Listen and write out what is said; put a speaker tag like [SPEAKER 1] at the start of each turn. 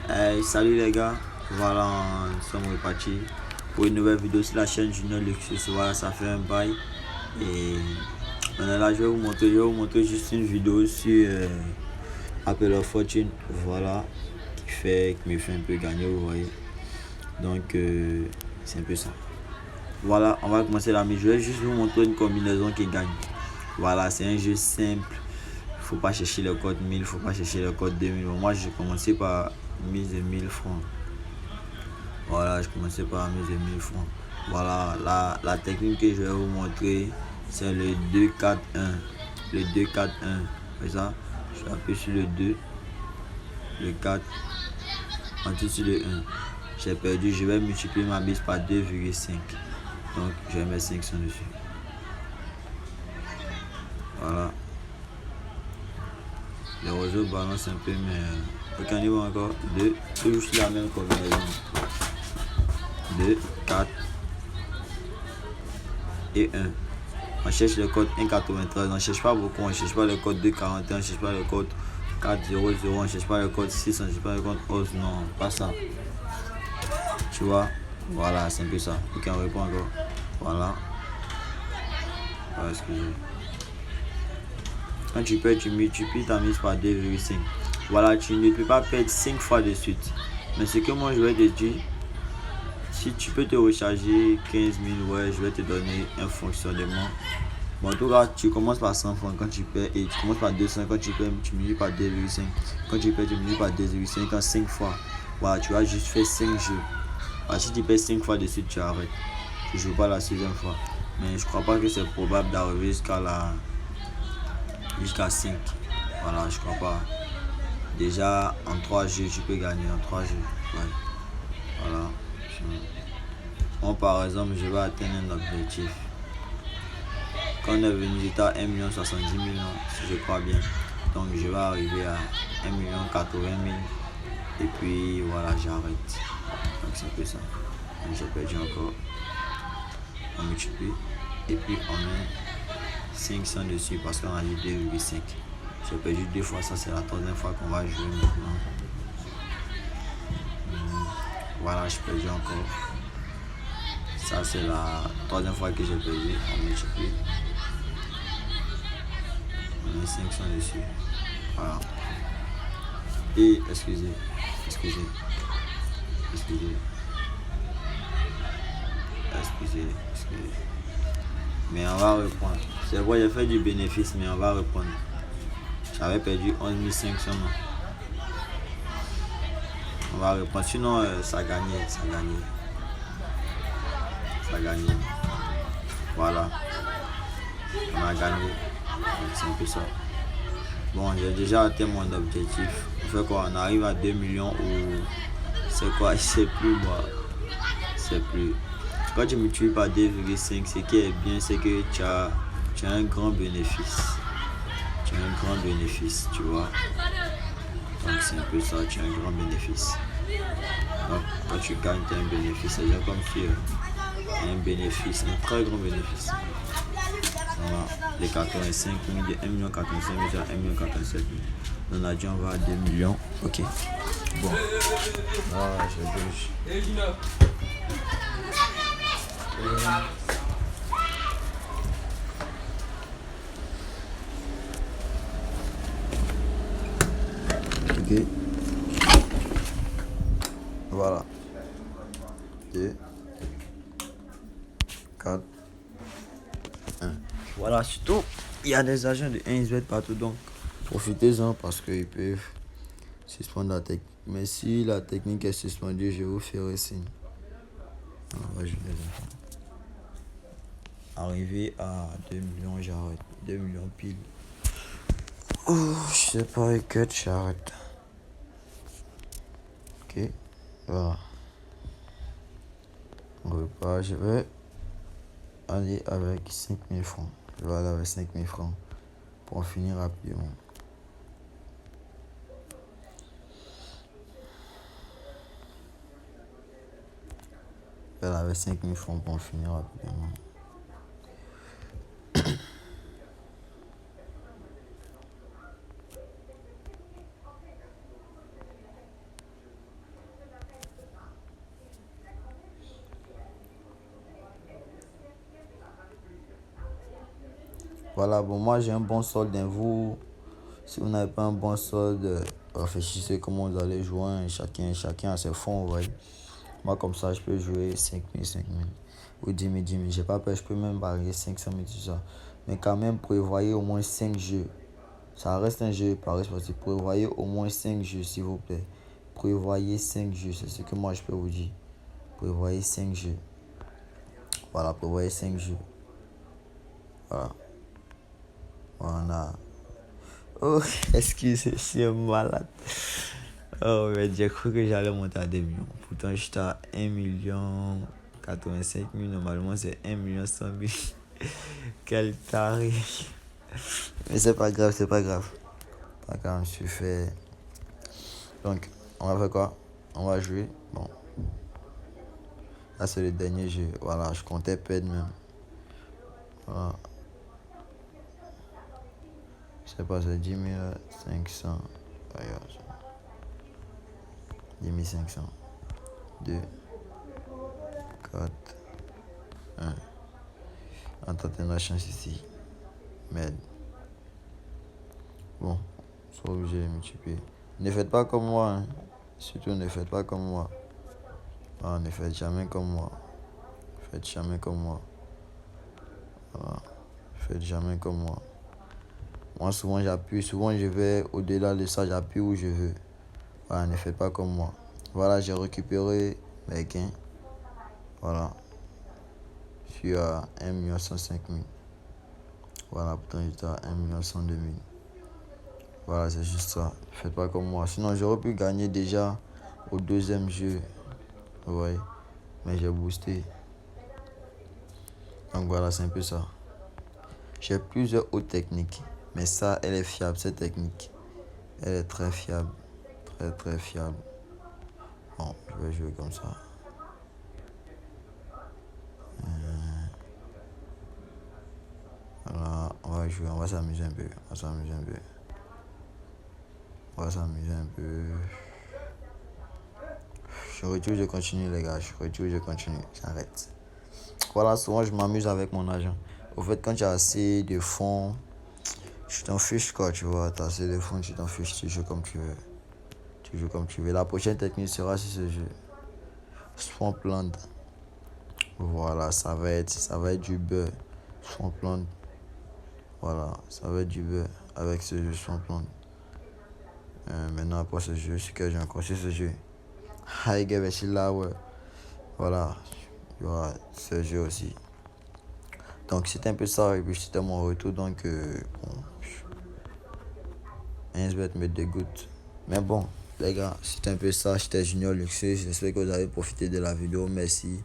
[SPEAKER 1] Hey, salut les gars, voilà, nous sommes repartis pour une nouvelle vidéo sur la chaîne Junior Luxus. Voilà, ça fait un bail et on est là. Je vais vous montrer juste une vidéo sur Apple of Fortune, voilà, qui me fait un peu gagner, vous voyez. Donc, c'est un peu ça. Voilà, on va commencer la mise. Je vais juste vous montrer une combinaison qui gagne. Voilà, c'est un jeu simple. Faut pas chercher le code 1000, faut pas chercher le code 2000. Moi, j'ai commencé par mise de 1000 francs. Voilà, je commençais par mise de 1000 francs. Voilà, la technique que je vais vous montrer, c'est le 2-4-1. Le 2-4-1. C'est ça. Je vais appuyer sur le 2, le 4, ensuite sur le 1. J'ai perdu, je vais multiplier ma mise par 2,5. Donc, je vais mettre 500 dessus. Voilà. Les roseaux balancent un peu, mais ok, on y va encore. 2, toujours sur la même combinaison. 2, 4 et 1. On cherche le code 1,93. On ne cherche pas beaucoup. On ne cherche pas le code 2,41. On ne cherche pas le code 4,00. On ne cherche pas le code 6. On ne cherche pas le code 11. Non, pas ça. Tu vois? Voilà, c'est un peu ça. Ok, on répond encore. Voilà. Excusez. Quand tu perds, tu multiplies ta mise par 2,5. Voilà, tu ne peux pas perdre 5 fois de suite. Mais ce que moi je vais te dire, si tu peux te recharger 15 000, ouais, je vais te donner un fonctionnement. Bon, en tout cas, tu commences par 100 francs quand tu perds et tu commences par 200 quand tu perds, tu multiplies par 2,5. Quand tu perds, tu multiplies par 2,5 en 5 fois. Voilà, tu vas juste faire 5 jeux. Alors, si tu perds 5 fois de suite, tu arrêtes. Tu ne joues pas la 6e fois. Mais je crois pas que c'est probable d'arriver jusqu'à 5. Voilà, je crois pas. Déjà, en 3 jeux, tu peux gagner en 3 jeux. Ouais. Voilà. Moi, par exemple, je vais atteindre un objectif. Quand on est venu, j'étais à 1,70 million, si je crois bien. Donc, je vais arriver à 1,80 million. Et puis, voilà, j'arrête. Donc, c'est un peu ça. Donc, j'ai perdu encore. On multiplie. Et puis, on met 500 dessus parce qu'on a dit 2,5. J'ai perdu 2 fois. Ça, c'est la 3e fois qu'on va jouer maintenant. Voilà, j'ai perdu encore. Ça, c'est la 3e fois que j'ai perdu. On multiplie. On met 500 dessus. Voilà. Et, excusez. Mais on va reprendre. C'est vrai, j'ai fait du bénéfice, mais on va reprendre. J'avais perdu 11 500. On va reprendre. Sinon, ça gagnait. Voilà. On a gagné. C'est un peu ça. Bon, j'ai déjà atteint mon objectif. On fait quoi? On arrive à 2 millions ou c'est quoi? Je sais plus moi. C'est plus. Quand tu multiplies par 2,5, ce qui est bien, c'est que tu as un grand bénéfice. Tu vois. Donc c'est un peu ça, tu as un grand bénéfice. Donc quand tu gagnes, tu as un bénéfice. C'est déjà comme si un bénéfice, un très grand bénéfice. Voilà. Les 85 000, de 1,85 million à 1,87 million. On a dit on va à 2 millions. Ok. Bon. Ah, je bouge. Ok. Voilà. 2, 4, 1. Voilà, surtout, il y a des agents de 1xBet partout, donc profitez-en parce qu'ils peuvent suspendre la technique. Mais si la technique est suspendue, je vous ferai signe. Arrivé à 2 millions, j'arrête. 2 millions pile. Oh, je sais pas, que j'arrête. Ok, voilà. On repart, je vais aller avec 5000 francs. Je vais aller avec 5000 francs pour en finir rapidement. Je vais aller avec 5000 francs pour en finir rapidement. Voilà, bon, moi j'ai un bon solde. Vous, si vous n'avez pas un bon solde, réfléchissez comment vous allez jouer. Chacun a ses fonds, vous voyez. Moi, comme ça, je peux jouer 5 000 ou 10 000 J'ai pas peur, je peux même barrer 500 000 tout ça. Mais quand même, prévoyez au moins 5 jeux. Ça reste un jeu Paris sportif. Prévoyez au moins 5 jeux, s'il vous plaît. Prévoyez 5 jeux, c'est ce que moi je peux vous dire. Prévoyez 5 jeux. Voilà, prévoyez 5 jeux. Voilà. Voilà. Oh, excusez, je suis un malade. Oh, mais j'ai cru que j'allais monter à 2 millions. Pourtant, j'étais à 1 085 000. Normalement, c'est 1 100 000. Quel tarif. Mais c'est pas grave, c'est pas grave. Pas grave, je suis fait. Donc, on va faire quoi? On va jouer. Bon. Là, c'est le dernier jeu. Voilà, je comptais perdre même. Voilà. Je sais pas, c'est 10 500. Regarde. 10 500. 2, 4, 1. Attends, t'as la chance ici. Merde. Bon, sois obligé de multiplier. Ne faites pas comme moi. Hein. Surtout, ne faites pas comme moi. Ah, ne faites jamais comme moi. Faites jamais comme moi. Voilà. Faites jamais comme moi. Moi, souvent, j'appuie. Souvent, je vais au-delà de ça. J'appuie où je veux. Voilà, ne faites pas comme moi. Voilà, j'ai récupéré mes gains. Voilà. Je suis à 1 105 000. Voilà, pourtant, j'étais à 1 102 000. Voilà, c'est juste ça. Faites pas comme moi. Sinon, j'aurais pu gagner déjà au deuxième jeu. Ouais. Mais j'ai boosté. Donc voilà, c'est un peu ça. J'ai plusieurs autres techniques. Mais ça, elle est fiable, cette technique. Elle est très fiable. Très, très fiable. Bon, je vais jouer comme ça. Voilà, on va jouer, on va s'amuser un peu. On va s'amuser un peu. On va s'amuser un peu. Je retire, je continue, les gars. Je retire, je continue. J'arrête. Voilà, souvent, je m'amuse avec mon argent. Au fait, quand tu as assez de fonds, tu t'en fiches, quoi, tu vois. Tu as assez de fonds, tu t'en fiches. Tu joues comme tu veux. Tu joues comme tu veux. La prochaine technique sera sur ce jeu. Swampland. Voilà, ça va être du beurre. Swampland. Voilà, ça va être du beurre avec ce jeu Swampland. Maintenant, après ce jeu, ce que j'ai encore sur ce jeu. Là, ouais. Voilà, il y aura ce jeu aussi. Donc, c'était un peu ça. Et puis, c'était mon retour. Donc, bon, 1 me dégoûte. Mais bon, les gars, c'était un peu ça. J'étais Junior Luxus. J'espère que vous avez profité de la vidéo. Merci.